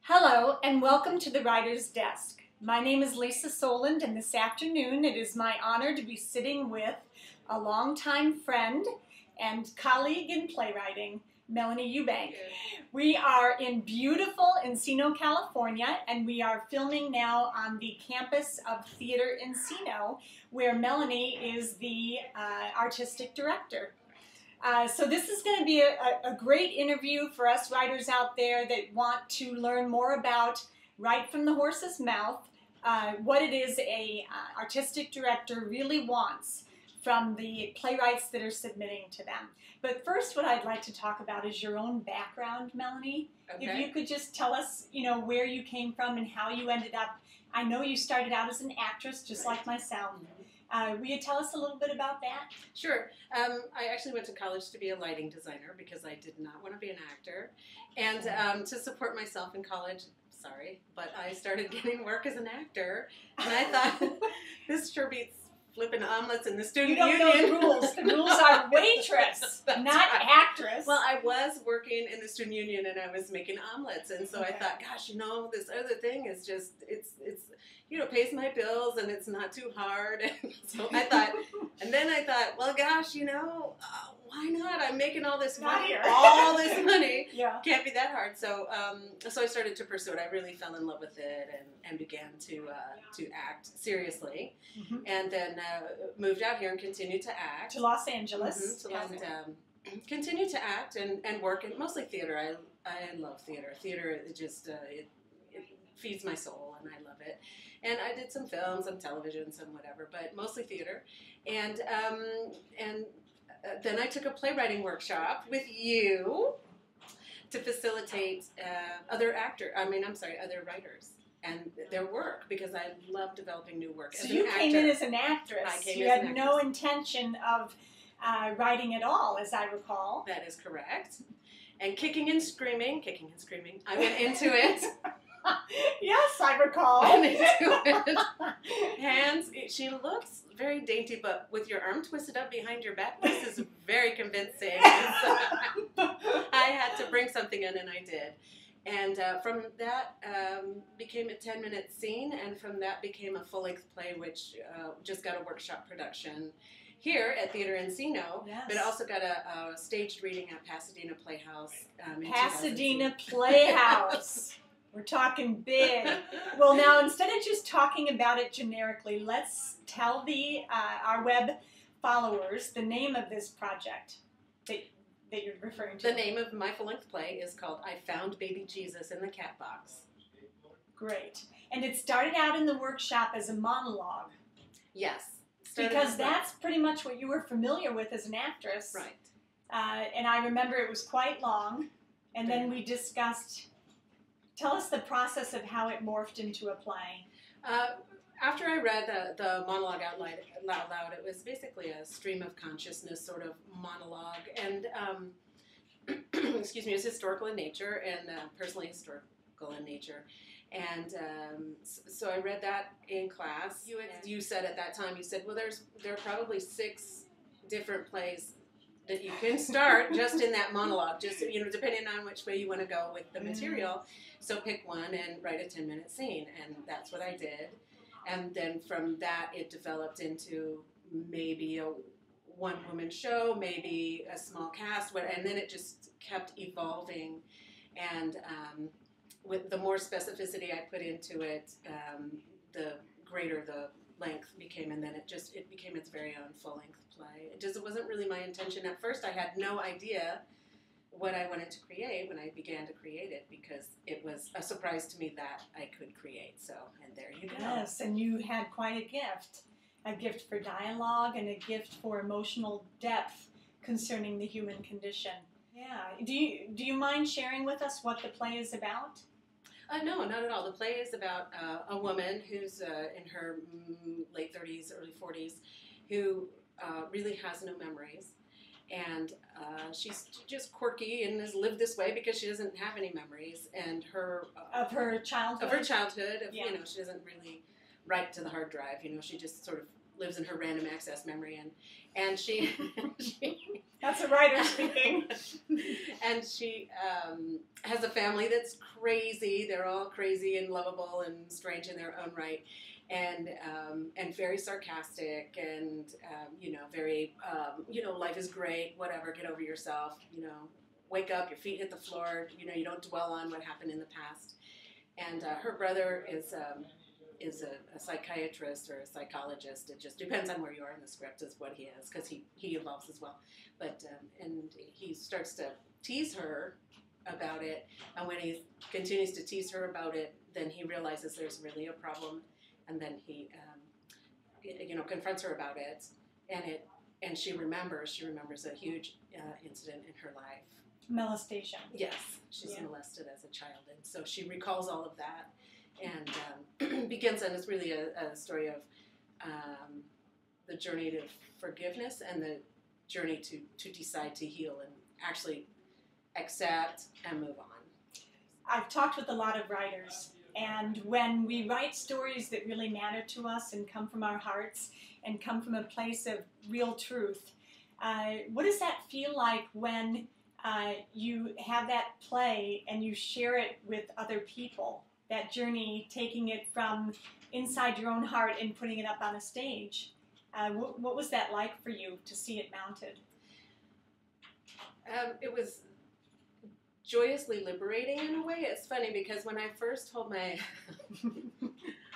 Hello and welcome to the Writer's Desk. My name is Lisa Soland, and this afternoon it is my honor to be sitting with a longtime friend and colleague in playwriting, Melanie Ewbank. We are in beautiful Encino, California, and we are filming now on the campus of Theater Encino, where Melanie is the artistic director. So this is going to be a great interview for us writers out there that want to learn more about, right from the horse's mouth, what it is a artistic director really wants from the playwrights that are submitting to them. But first, what I'd like to talk about is your own background, Melanie. Okay. If you could just tell us, where you came from and how you ended up. I know you started out as an actress, just like myself. Will you tell us a little bit about that? Sure. I actually went to college to be a lighting designer because I did not want to be an actor. And to support myself in college, but I started getting work as an actor. And I thought, this sure beats flipping omelets in the student union. You don't know the rules. The rules are waitress, not actress. Well, I was working in the student union and I was making omelets. And so I thought, gosh, this other thing is just, it's pays my bills and it's not too hard. And so I thought, and then I thought, well, gosh, why not? I'm making all this money, Yeah. Can't be that hard. So, so I started to pursue it. I really fell in love with it and began to act seriously, and then moved out here and continued to act to Los Angeles. Continued to act and work in mostly theater. I love theater. Theater, it just it feeds my soul, and I love it. And I did some films, some television, some whatever, but mostly theater. And then I took a playwriting workshop with you to facilitate other writers and their work, because I love developing new work. So you came in as an actress. You had no intention of writing at all, as I recall. That is correct. And kicking and screaming, I went into it. Yes, I recall. Hands, she looks very dainty, but with your arm twisted up behind your back, this is very convincing. So I had to bring something in, and I did. And from that became a 10-minute scene, and from that became a full-length play, which just got a workshop production here at Theater Encino, but also got a staged reading at Pasadena Playhouse. Pasadena Playhouse. We're talking big. Well, now, instead of just talking about it generically, let's tell our web followers the name of this project that you're referring to. The name of my full-length play is called I Found Baby Jesus in the Cat Box. Great. And it started out in the workshop as a monologue. Yes. Because that's pretty much what you were familiar with as an actress. Right. And I remember it was quite long. And then we discussed... Tell us the process of how it morphed into a play. After I read the monologue out loud, it was basically a stream of consciousness sort of monologue. And, excuse me, it was historical in nature and personally historical in nature. And so I read that in class. You said at that time, well, there are probably 6 different plays that you can start just in that monologue, just depending on which way you want to go with the material. So pick one and write a 10-minute scene, and that's what I did. And then from that, it developed into maybe a one-woman show, maybe a small cast, and then it just kept evolving. And with the more specificity I put into it, the greater the length became, and then it became its very own full-length play. It wasn't really my intention. At first, I had no idea what I wanted to create when I began to create it, because it was a surprise to me that I could create. So, and there you go. Yes, and you had quite a gift for dialogue and a gift for emotional depth concerning the human condition. Yeah. Do you mind sharing with us what the play is about? No, not at all. The play is about a woman who's in her late 30s, early 40s, who really has no memories. And she's just quirky and has lived this way because she doesn't have any memories. And of her childhood? Of her childhood. She doesn't really write to the hard drive. She just sort of lives in her random access memory, and she, that's a writer speaking. and she has a family that's crazy. They're all crazy and lovable and strange in their own right, and very sarcastic, and very life is great, whatever, get over yourself, wake up, your feet hit the floor, you don't dwell on what happened in the past. And her brother is a psychiatrist or a psychologist. It just depends on where you are in the script is what he is, because he evolves as well. But and he starts to tease her about it, and when he continues to tease her about it, then he realizes there's really a problem, and then he confronts her about it, and she remembers a huge incident in her life. Molestation. Yes, she's molested as a child, and so she recalls all of that, and begins, and it's really a story of the journey to forgiveness and the journey to decide to heal and actually accept and move on. I've talked with a lot of writers, and when we write stories that really matter to us and come from our hearts and come from a place of real truth, what does that feel like when you have that play and you share it with other people? That journey, taking it from inside your own heart and putting it up on a stage. What was that like for you to see it mounted? It was joyously liberating in a way. It's funny because when I first told my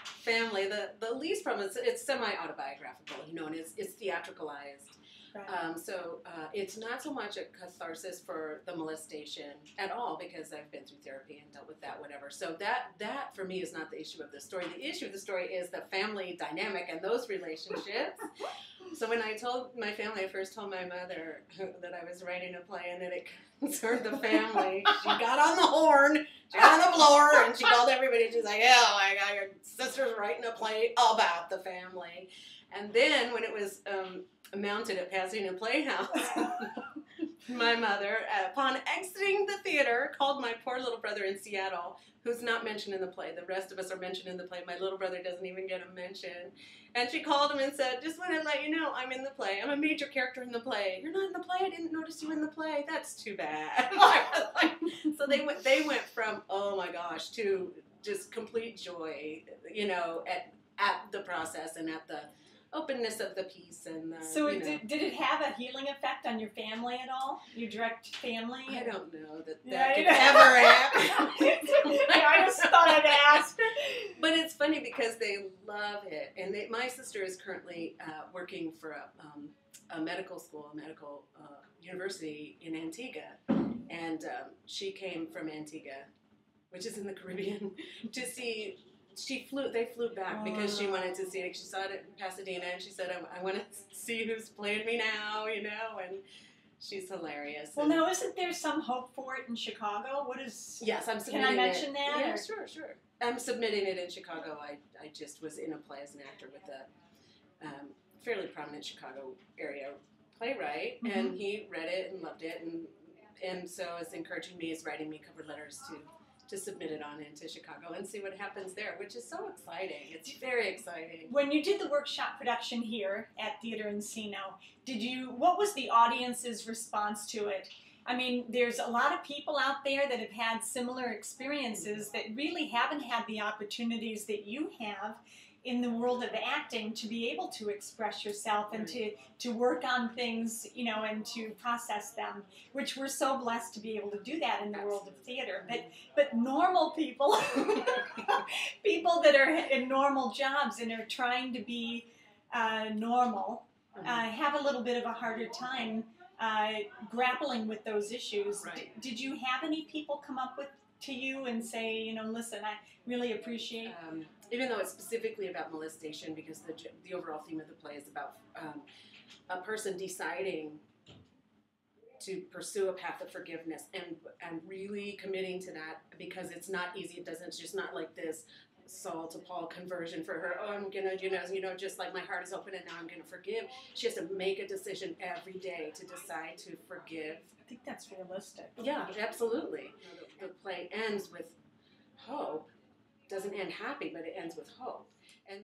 family, the least problem is it's semi-autobiographical, and it's theatricalized. Right. So it's not so much a catharsis for the molestation at all, because I've been through therapy and dealt with that, whatever. So that for me is not the issue of the story. The issue of the story is the family dynamic and those relationships. So when I told my family, I first told my mother that I was writing a play and that it concerned the family. She got on the horn, she got on the floor, and she called everybody. She's like, "Oh my God, your sister's writing a play about the family." And then when it was mounted at Pasadena Playhouse, my mother, upon exiting the theater, called my poor little brother in Seattle, who's not mentioned in the play. The rest of us are mentioned in the play. My little brother doesn't even get a mention. And she called him and said, "Just want to let you know I'm in the play. I'm a major character in the play." "You're not in the play? I didn't notice you in the play." "That's too bad." So they went from, oh my gosh, to just complete joy, at the process and at the openness of the piece. And so did it have a healing effect on your family at all? Your direct family? I don't know that Yeah, could ever happen. I just thought I'd ask. But it's funny because they love it, and my sister is currently working for a medical school, a medical university in Antigua, and she came from Antigua, which is in the Caribbean, to see. They flew back because she wanted to see it. She saw it in Pasadena, and she said, I want to see who's playing me now, and she's hilarious. Well, now, isn't there some hope for it in Chicago? Yes, I'm submitting it. Can I mention that? Yeah, sure. I'm submitting it in Chicago. I just was in a play as an actor with a fairly prominent Chicago area playwright, and he read it and loved it, and so is encouraging me, is writing me cover letters to submit it on into Chicago and see what happens there, which is so exciting. It's very exciting. When you did the workshop production here at Theater Encino, what was the audience's response to it? I mean, there's a lot of people out there that have had similar experiences that really haven't had the opportunities that you have in the world of acting to be able to express yourself and to work on things, and to process them, which we're so blessed to be able to do that in the world of theater. But normal people, people that are in normal jobs and are trying to be normal, have a little bit of a harder time grappling with those issues. Right. Did you have any people come up to you and say, listen, I really appreciate... even though it's specifically about molestation, because the overall theme of the play is about a person deciding to pursue a path of forgiveness and really committing to that, because it's not easy. It's just not like this Saul to Paul conversion for her. Oh, I'm gonna, just like my heart is open and now I'm gonna forgive. She has to make a decision every day to decide to forgive. I think that's realistic. Yeah, absolutely. The play ends with hope. Doesn't end happy, but it ends with hope.